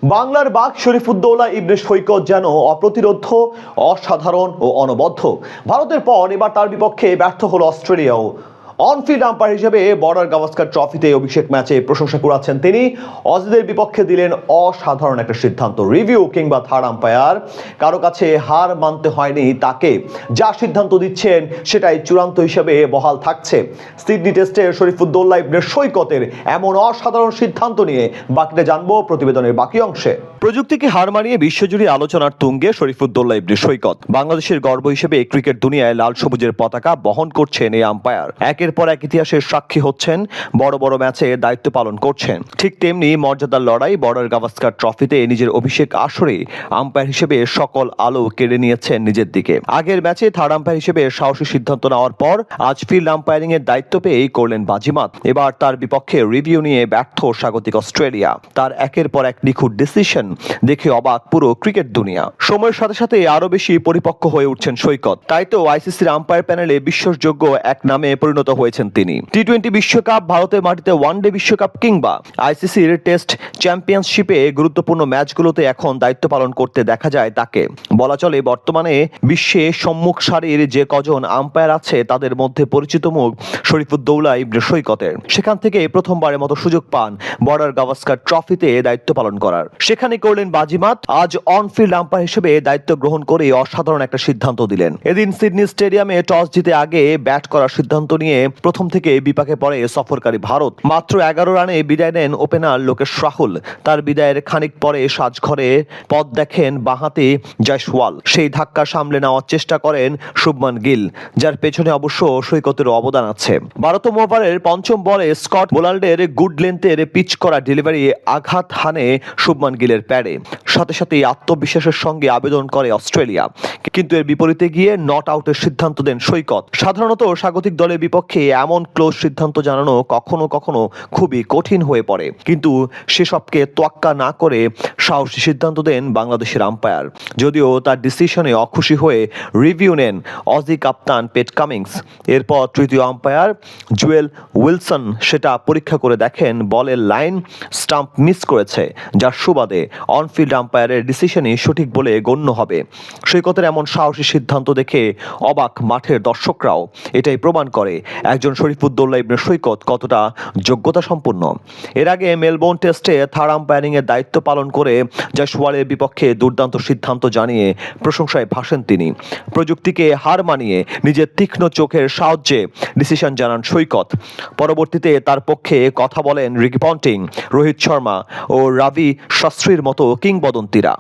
বাংলার বাঘ শরীফুদ্দৌলা ইবনে সৈকত যেন অপ্রতিরোধ্য, অসাধারণ ও অনবদ্য। ভারতের পর এবার তার বিপক্ষে ব্যর্থ হলো অস্ট্রেলিয়াও। অনফিল্ড আম্পায়ার হিসেবে বর্ডার গাভাস্কার ট্রফিতে অভিষেক ম্যাচে প্রশংসা কুড়াচ্ছেন তিনি। অজিদের বিপক্ষে দিলেন অসাধারণ একটা সিদ্ধান্ত। রিভিউ কিংবা থার্ড আম্পায়ার, কারো কাছে হার মানতে হয়নি তাকে। যা সিদ্ধান্ত দিচ্ছেন সেটাই চূড়ান্ত হিসেবে বহাল থাকছে। সিডনি টেস্টের শরীফুদ্দৌলা ইবনে সৈকতের এমন অসাধারণ সিদ্ধান্ত নিয়ে বাকিটা জানবো প্রতিবেদনের বাকি অংশে। প্রযুক্তিকে হার মানিয়ে বিশ্বজুড়ে আলোচনার তুঙ্গে শরীফুদ্দৌলা ইবনে সৈকত। বাংলাদেশের গর্ব হিসেবে ক্রিকেট দুনিয়ায় লাল সবুজের পতাকা বহন করছেন এই আম্পায়ার। একের পর এক ইতিহাসের সাক্ষী হচ্ছেন, বড় বড় ম্যাচে দায়িত্ব পালন করছেন। ঠিক তেমনি মর্যাদার লড়াই বর্ডার গাভাস্কার ট্রফিতে নিজের অভিষেক আসরে আম্পায়ার হিসেবে সকল আলো কেড়ে নিয়েছেন নিজের দিকে। আগের ম্যাচে থার্ড আম্পায়ার হিসেবে সাহসী সিদ্ধান্ত নেওয়ার পর আজ ফিল্ড আম্পায়ারিং এর দায়িত্ব পেয়েই করলেন বাজিমাত। এবার তার বিপক্ষে রিভিউ নিয়ে ব্যর্থ স্বাগতিক অস্ট্রেলিয়া। তার একের পর এক নিখুঁত ডিসিশন দেখে অবাক পুরো ক্রিকেট দুনিয়া। সময়ের সাথে সাথে আরো বেশি পরিপক্ক হয়ে উঠছেন সৈকত। তাই তো আইসিসির আম্পায়ার প্যানেলে বিশ্বাসযোগ্য এক নামে পরিণত হয়েছেন তিনি। টি-20 বিশ্বকাপ, ভারতের মাটিতে ওয়ানডে বিশ্বকাপ কিংবা আইসিসির টেস্ট চ্যাম্পিয়নশিপে গুরুত্বপূর্ণ ম্যাচগুলোতে এখন দায়িত্ব পালন করতে দেখা যায় তাকে। বলা চলে বর্তমানে বিশ্বে সম্মুখ সারির যে কজন আম্পায়ার আছে তাদের মধ্যে পরিচিত মুখ শরীফুদ্দৌলা ইবনে সৈকতের। সেখান থেকে প্রথমবারের মতো সুযোগ পান বর্ডার গাভাস্কার ট্রফিতে দায়িত্ব পালন করার। সেখানে করলেন বাজিমাত। আজ অনফিল্ড আম্পায়ার হিসেবে দায়িত্ব গ্রহণ করে অসাধারণ একটা সিদ্ধান্ত দিলেন। এদিন সিডনি স্টেডিয়ামে টস জিতে আগে ব্যাট করার সিদ্ধান্ত নিয়ে প্রথম থেকে বিপাকে পড়ে সফরকারী ভারত। মাত্র 11 রানে বিদায় নেন ওপেনার লোকেশ রাহুল। তার বিদায়ের খানিক পরে সাজঘরে পথ দেখেন বাঁহাতি জয়সওয়াল। সেই ধাক্কা সামলে নেওয়ার চেষ্টা করেন শুভমান গিল, যার পেছনে অবশ্য সৈকতের অবদান আছে। 12তম ওভারের পঞ্চম বলে স্কট বোলার্ডের গুড লেন্থের পিচ করা ডেলিভারি আঘাত হানে শুভমান গিলের প্যাডে। সাথে সাথে আত্মবিশ্বাসের সঙ্গে আবেদন করে অস্ট্রেলিয়া, কিন্তু এর বিপরীতে গিয়ে নট আউটের সিদ্ধান্ত দেন সৈকত। সাধারণত স্বাগতিক দলের বিপক্ষে এমন ক্লোজ সিদ্ধান্ত জানানো কখনো কখনো খুবই কঠিন হয়ে পড়ে, কিন্তু সেসবকে তোয়াক্কা না করে সাহসী সিদ্ধান্ত দেন বাংলাদেশের আম্পায়ার। যদিও তার ডিসিশনে অখুশি হয়ে রিভিউ নেন অজি কাপ্তান পেট কামিংস। এরপর তৃতীয় আম্পায়ার জুয়েল উইলসন সেটা পরীক্ষা করে দেখেন বলের লাইন স্টাম্প মিস করেছে, যার সুবাদে অনফিল্ড আম্পায়ারের ডিসিশনই সঠিক বলে গণ্য হবে। সৈকতের এমন সাহসী সিদ্ধান্ত দেখে অবাক মাঠের দর্শকরাও। এটাই প্রমাণ করে একজন শরীফুদ্দৌলা ইবনে সৈকত কতটা যোগ্যতা সম্পন্ন। এর আগে মেলবোর্ন টেস্টে থার্ড আম্পায়ারিং এর দায়িত্ব পালন করে জয়সওয়ালের বিপক্ষে দুর্দান্ত সিদ্ধান্ত জানিয়ে প্রশংসায় ভাসেন তিনি। প্রযুক্তিকে হার মানিয়ে নিজের তীক্ষ্ণ চোখের সাহায্যে ডিসিশন জানান সৈকত। পরবর্তীতে তার পক্ষে কথা বলেন রিকি পন্টিং, রোহিত শর্মা ও রাভি শাস্ত্রীর মতো কিংবদন্তিরা।